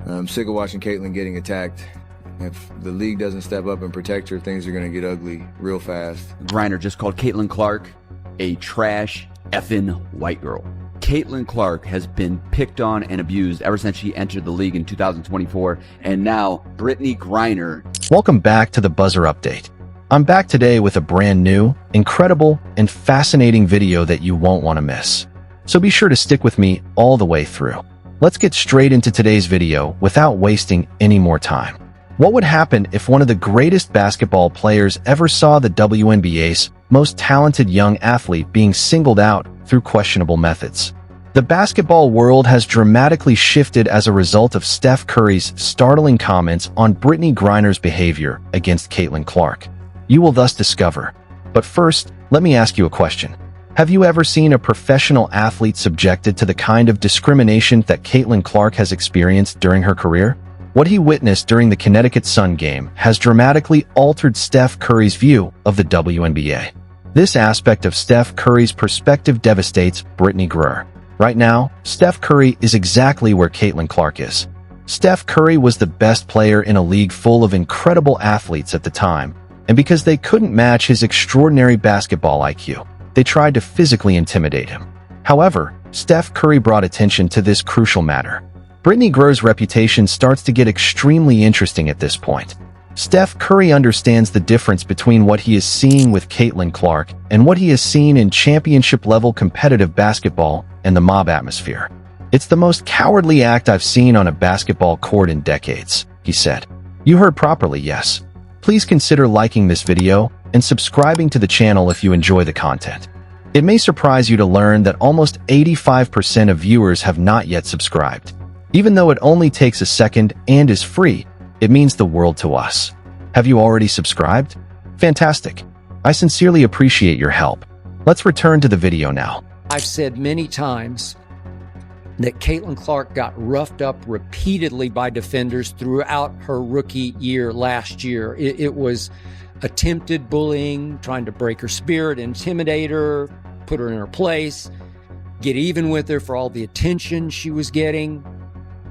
I'm sick of watching Caitlin getting attacked. If the league doesn't step up and protect her, things are going to get ugly real fast. Griner just called Caitlin Clark a trash effing white girl. Caitlin Clark has been picked on and abused ever since she entered the league in 2024, and now Brittney Griner. Welcome back to the Buzzer Update. I'm back today with a brand new, incredible, and fascinating video that you won't want to miss. So be sure to stick with me all the way through. Let's get straight into today's video without wasting any more time. What would happen if one of the greatest basketball players ever saw the WNBA's most talented young athlete being singled out through questionable methods? The basketball world has dramatically shifted as a result of Steph Curry's startling comments on Brittney Griner's behavior against Caitlin Clark. You will thus discover. But first, let me ask you a question. Have you ever seen a professional athlete subjected to the kind of discrimination that Caitlin Clark has experienced during her career? What he witnessed during the Connecticut Sun game has dramatically altered Steph Curry's view of the WNBA. This aspect of Steph Curry's perspective devastates Brittney Griner. Right now, Steph Curry is exactly where Caitlin Clark is. Steph Curry was the best player in a league full of incredible athletes at the time, and because they couldn't match his extraordinary basketball IQ, they tried to physically intimidate him. However, Steph Curry brought attention to this crucial matter. Brittney Griner's reputation starts to get extremely interesting at this point. Steph Curry understands the difference between what he is seeing with Caitlin Clark and what he has seen in championship-level competitive basketball and the mob atmosphere. "It's the most cowardly act I've seen on a basketball court in decades," he said. You heard properly, yes. Please consider liking this video and subscribing to the channel if you enjoy the content. It may surprise you to learn that almost 85% of viewers have not yet subscribed. Even though it only takes a second and is free, it means the world to us. Have you already subscribed? Fantastic. I sincerely appreciate your help. Let's return to the video now. I've said many times that Caitlin Clark got roughed up repeatedly by defenders throughout her rookie year last year. It was attempted bullying, trying to break her spirit, intimidate her, put her in her place, get even with her for all the attention she was getting.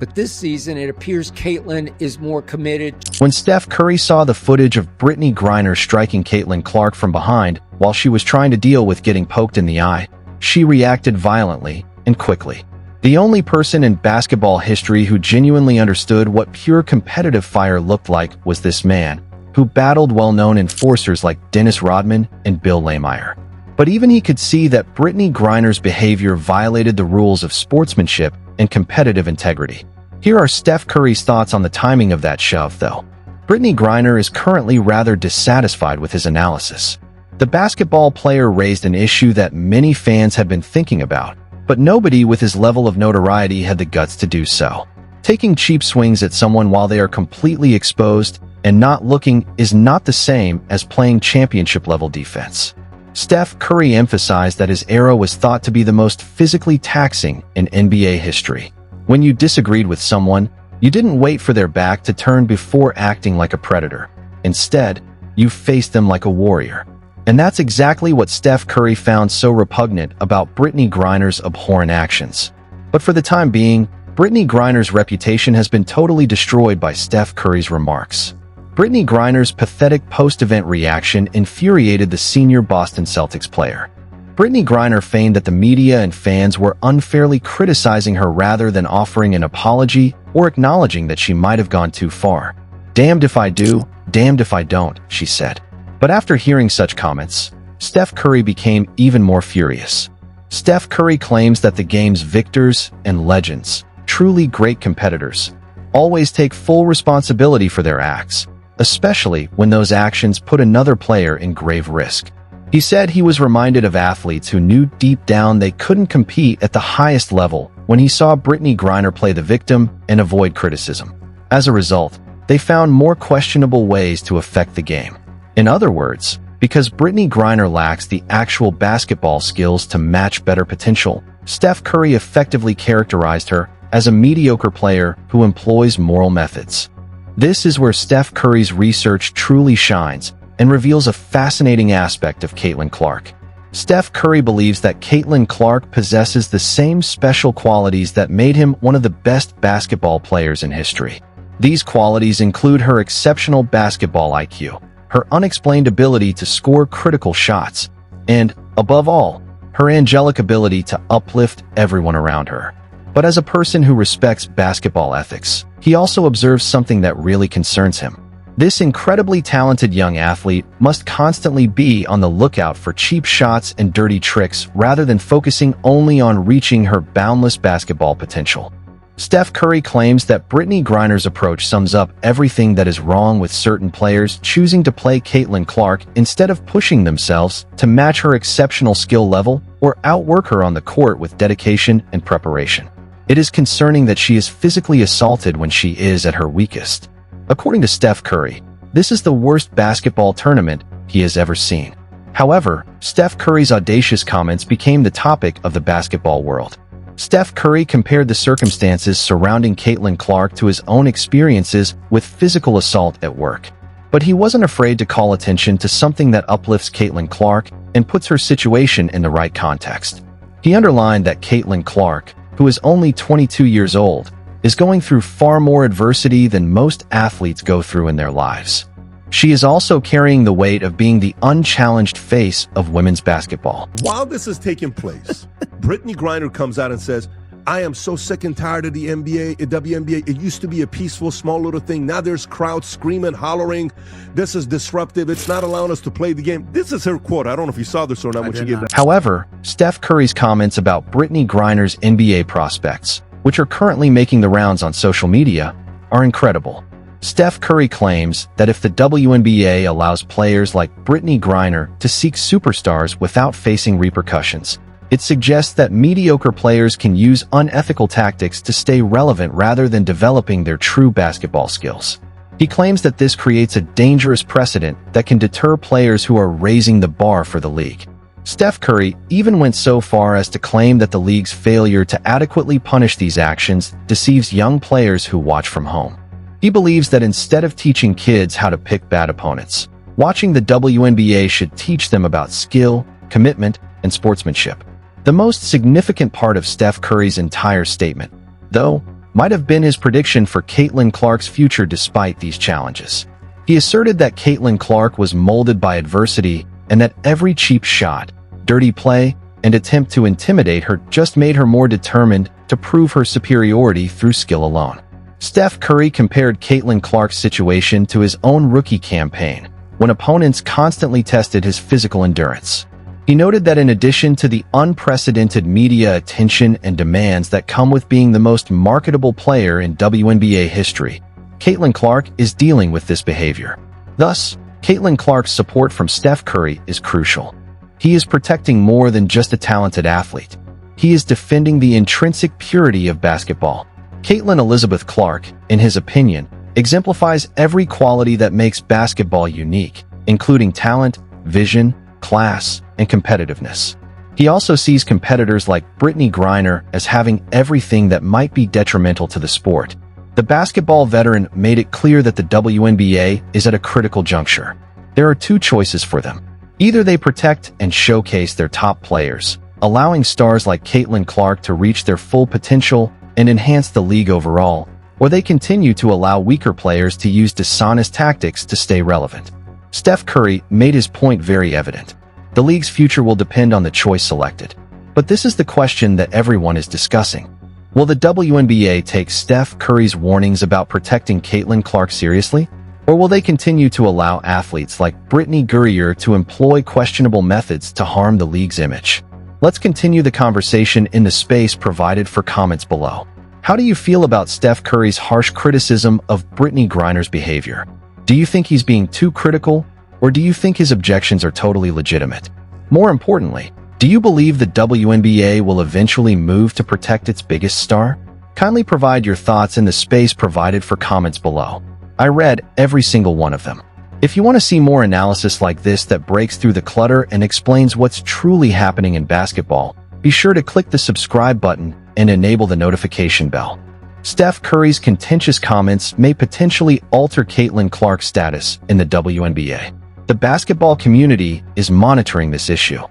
But this season, it appears Caitlin is more committed. When Steph Curry saw the footage of Brittney Griner striking Caitlin Clark from behind while she was trying to deal with getting poked in the eye, she reacted violently and quickly. The only person in basketball history who genuinely understood what pure competitive fire looked like was this man, who battled well-known enforcers like Dennis Rodman and Bill Laymeyer. But even he could see that Brittney Griner's behavior violated the rules of sportsmanship and competitive integrity. Here are Steph Curry's thoughts on the timing of that shove, though. Brittney Griner is currently rather dissatisfied with his analysis. The basketball player raised an issue that many fans have been thinking about, but nobody with his level of notoriety had the guts to do so. Taking cheap swings at someone while they are completely exposed and not looking is not the same as playing championship-level defense. Steph Curry emphasized that his era was thought to be the most physically taxing in NBA history. When you disagreed with someone, you didn't wait for their back to turn before acting like a predator. Instead, you faced them like a warrior. And that's exactly what Steph Curry found so repugnant about Brittney Griner's abhorrent actions. But for the time being, Brittney Griner's reputation has been totally destroyed by Steph Curry's remarks. Brittney Griner's pathetic post-event reaction infuriated the senior Boston Celtics player. Brittney Griner feigned that the media and fans were unfairly criticizing her rather than offering an apology or acknowledging that she might have gone too far. "Damned if I do, damned if I don't," she said. But after hearing such comments, Steph Curry became even more furious. Steph Curry claims that the game's victors and legends, truly great competitors, always take full responsibility for their acts, especially when those actions put another player in grave risk. He said he was reminded of athletes who knew deep down they couldn't compete at the highest level when he saw Brittney Griner play the victim and avoid criticism. As a result, they found more questionable ways to affect the game. In other words, because Brittney Griner lacks the actual basketball skills to match better potential, Steph Curry effectively characterized her as a mediocre player who employs moral methods. This is where Steph Curry's research truly shines and reveals a fascinating aspect of Caitlin Clark. Steph Curry believes that Caitlin Clark possesses the same special qualities that made him one of the best basketball players in history. These qualities include her exceptional basketball IQ, her unexplained ability to score critical shots, and, above all, her angelic ability to uplift everyone around her. But as a person who respects basketball ethics, he also observes something that really concerns him. This incredibly talented young athlete must constantly be on the lookout for cheap shots and dirty tricks rather than focusing only on reaching her boundless basketball potential. Steph Curry claims that Brittney Griner's approach sums up everything that is wrong with certain players choosing to play Caitlin Clark instead of pushing themselves to match her exceptional skill level or outwork her on the court with dedication and preparation. It is concerning that she is physically assaulted when she is at her weakest. According to Steph Curry, this is the worst basketball tournament he has ever seen. However, Steph Curry's audacious comments became the topic of the basketball world. Steph Curry compared the circumstances surrounding Caitlin Clark to his own experiences with physical assault at work. But he wasn't afraid to call attention to something that uplifts Caitlin Clark and puts her situation in the right context. He underlined that Caitlin Clark, who is only 22 years old, is going through far more adversity than most athletes go through in their lives. She is also carrying the weight of being the unchallenged face of women's basketball. While this is taking place, Brittney Griner comes out and says, I am so sick and tired of the NBA, WNBA. It used to be a peaceful, small little thing. Now there's crowds screaming, hollering. This is disruptive. It's not allowing us to play the game. This is her quote. I don't know if you saw this or not when she gave that. However, Steph Curry's comments about Brittney Griner's NBA prospects, which are currently making the rounds on social media, are incredible. Steph Curry claims that if the WNBA allows players like Brittney Griner to seek superstars without facing repercussions, it suggests that mediocre players can use unethical tactics to stay relevant rather than developing their true basketball skills. He claims that this creates a dangerous precedent that can deter players who are raising the bar for the league. Steph Curry even went so far as to claim that the league's failure to adequately punish these actions deceives young players who watch from home. He believes that instead of teaching kids how to pick bad opponents, watching the WNBA should teach them about skill, commitment, and sportsmanship. The most significant part of Steph Curry's entire statement, though, might have been his prediction for Caitlin Clark's future despite these challenges. He asserted that Caitlin Clark was molded by adversity and that every cheap shot, dirty play, and attempt to intimidate her just made her more determined to prove her superiority through skill alone. Steph Curry compared Caitlin Clark's situation to his own rookie campaign, when opponents constantly tested his physical endurance. He noted that in addition to the unprecedented media attention and demands that come with being the most marketable player in WNBA history, Caitlin Clark is dealing with this behavior. Thus, Caitlin Clark's support from Steph Curry is crucial. He is protecting more than just a talented athlete. He is defending the intrinsic purity of basketball. Caitlin Elizabeth Clark, in his opinion, exemplifies every quality that makes basketball unique, including talent, vision, class, and competitiveness. He also sees competitors like Brittney Griner as having everything that might be detrimental to the sport. The basketball veteran made it clear that the WNBA is at a critical juncture. There are two choices for them. Either they protect and showcase their top players, allowing stars like Caitlin Clark to reach their full potential and enhance the league overall, or they continue to allow weaker players to use dishonest tactics to stay relevant. Steph Curry made his point very evident. The league's future will depend on the choice selected. But this is the question that everyone is discussing. Will the WNBA take Steph Curry's warnings about protecting Caitlin Clark seriously? Or will they continue to allow athletes like Brittney Griner to employ questionable methods to harm the league's image? Let's continue the conversation in the space provided for comments below. How do you feel about Steph Curry's harsh criticism of Brittney Griner's behavior? Do you think he's being too critical, or do you think his objections are totally legitimate? More importantly, do you believe the WNBA will eventually move to protect its biggest star? Kindly provide your thoughts in the space provided for comments below. I read every single one of them. If you want to see more analysis like this that breaks through the clutter and explains what's truly happening in basketball, be sure to click the subscribe button and enable the notification bell. Steph Curry's contentious comments may potentially alter Caitlin Clark's status in the WNBA. The basketball community is monitoring this issue.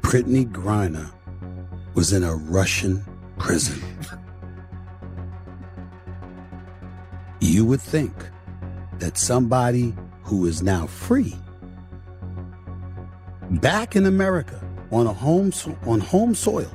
Brittney Griner was in a Russian prison. You would think that somebody who is now free, back in America on home soil,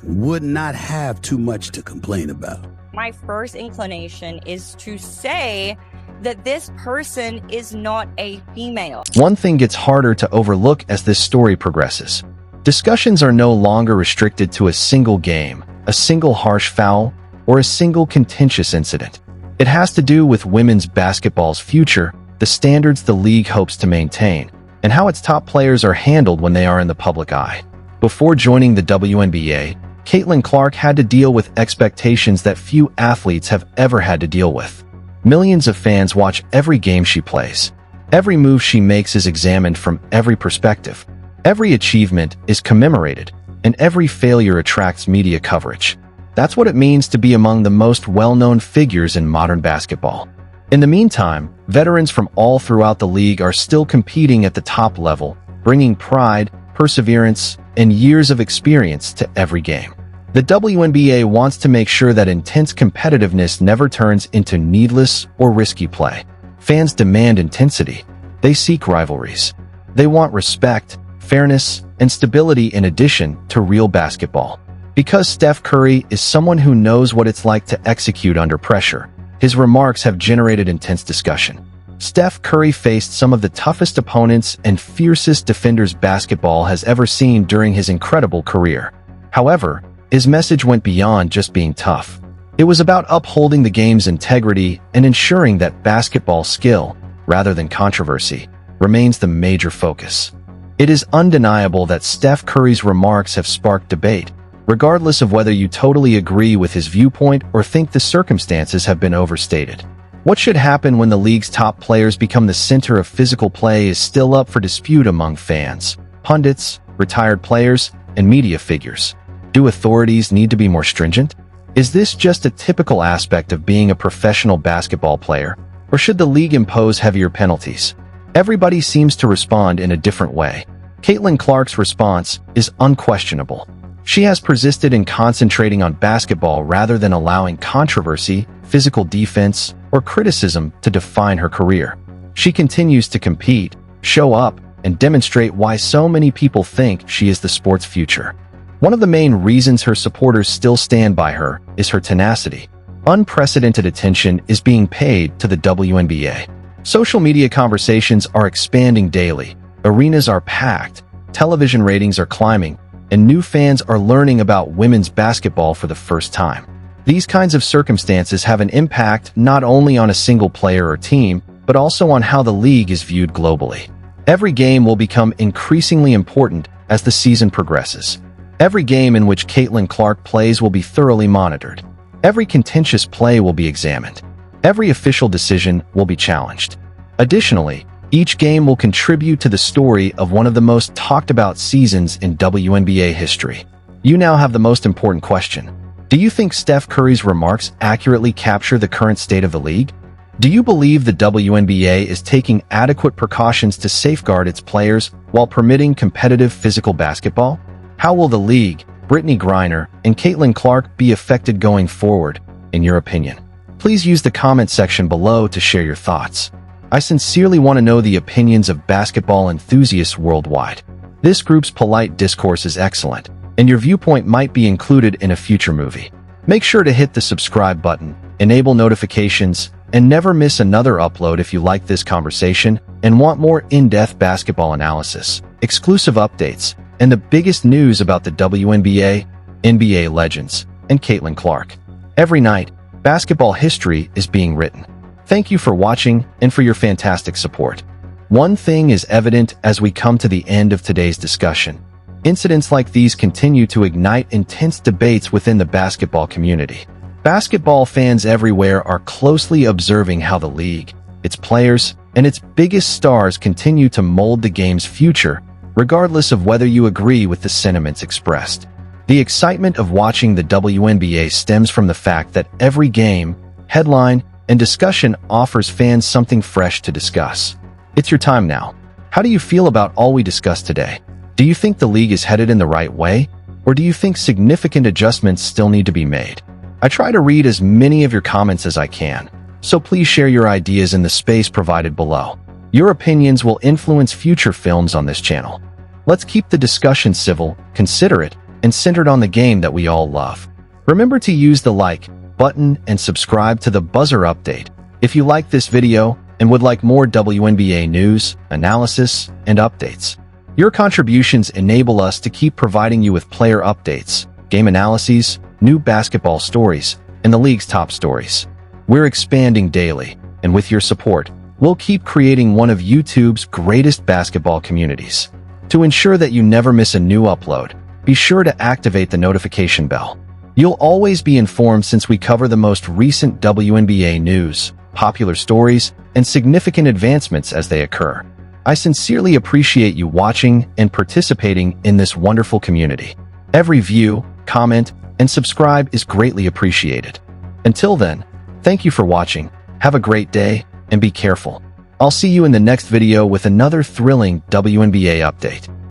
would not have too much to complain about. My first inclination is to say that this person is not a female. One thing gets harder to overlook as this story progresses. Discussions are no longer restricted to a single game, a single harsh foul, or a single contentious incident. It has to do with women's basketball's future, the standards the league hopes to maintain, and how its top players are handled when they are in the public eye. Before joining the WNBA, Caitlin Clark had to deal with expectations that few athletes have ever had to deal with. Millions of fans watch every game she plays. Every move she makes is examined from every perspective. Every achievement is commemorated, and every failure attracts media coverage. That's what it means to be among the most well-known figures in modern basketball. In the meantime, veterans from all throughout the league are still competing at the top level, bringing pride, perseverance, and years of experience to every game. The WNBA wants to make sure that intense competitiveness never turns into needless or risky play. Fans demand intensity. They seek rivalries. They want respect, fairness, and stability in addition to real basketball. Because Steph Curry is someone who knows what it's like to execute under pressure, his remarks have generated intense discussion. Steph Curry faced some of the toughest opponents and fiercest defenders basketball has ever seen during his incredible career. However, his message went beyond just being tough. It was about upholding the game's integrity and ensuring that basketball skill, rather than controversy, remains the major focus. It is undeniable that Steph Curry's remarks have sparked debate, regardless of whether you totally agree with his viewpoint or think the circumstances have been overstated. What should happen when the league's top players become the center of physical play is still up for dispute among fans, pundits, retired players, and media figures. Do authorities need to be more stringent? Is this just a typical aspect of being a professional basketball player, or should the league impose heavier penalties? Everybody seems to respond in a different way. Caitlin Clark's response is unquestionable. She has persisted in concentrating on basketball rather than allowing controversy, physical defense, or criticism to define her career. She continues to compete, show up, and demonstrate why so many people think she is the sport's future. One of the main reasons her supporters still stand by her is her tenacity. Unprecedented attention is being paid to the WNBA. Social media conversations are expanding daily, arenas are packed, television ratings are climbing, and new fans are learning about women's basketball for the first time. These kinds of circumstances have an impact not only on a single player or team, but also on how the league is viewed globally. Every game will become increasingly important as the season progresses. Every game in which Caitlin Clark plays will be thoroughly monitored. Every contentious play will be examined. Every official decision will be challenged. Additionally, each game will contribute to the story of one of the most talked about seasons in WNBA history. You now have the most important question. Do you think Steph Curry's remarks accurately capture the current state of the league? Do you believe the WNBA is taking adequate precautions to safeguard its players while permitting competitive physical basketball? How will the league, Brittney Griner, and Caitlin Clark be affected going forward, in your opinion? Please use the comment section below to share your thoughts. I sincerely want to know the opinions of basketball enthusiasts worldwide. This group's polite discourse is excellent, and your viewpoint might be included in a future movie. Make sure to hit the subscribe button, enable notifications, and never miss another upload if you like this conversation and want more in-depth basketball analysis, exclusive updates, and the biggest news about the WNBA, NBA legends, and Caitlin Clark. Every night, basketball history is being written. Thank you for watching and for your fantastic support. One thing is evident as we come to the end of today's discussion. Incidents like these continue to ignite intense debates within the basketball community. Basketball fans everywhere are closely observing how the league, its players, and its biggest stars continue to mold the game's future, regardless of whether you agree with the sentiments expressed. The excitement of watching the WNBA stems from the fact that every game, headline, and discussion offers fans something fresh to discuss. It's your time now. How do you feel about all we discussed today? Do you think the league is headed in the right way? Or do you think significant adjustments still need to be made? I try to read as many of your comments as I can, so please share your ideas in the space provided below. Your opinions will influence future films on this channel. Let's keep the discussion civil, considerate, and centered on the game that we all love. Remember to use the like button and subscribe to the buzzer update if you like this video and would like more WNBA news, analysis, and updates. Your contributions enable us to keep providing you with player updates, game analyses, new basketball stories, and the league's top stories. We're expanding daily, and with your support, we'll keep creating one of YouTube's greatest basketball communities. To ensure that you never miss a new upload, be sure to activate the notification bell. You'll always be informed since we cover the most recent WNBA news, popular stories, and significant advancements as they occur. I sincerely appreciate you watching and participating in this wonderful community. Every view, comment, and subscribe is greatly appreciated. Until then, thank you for watching, have a great day, and be careful. I'll see you in the next video with another thrilling WNBA update.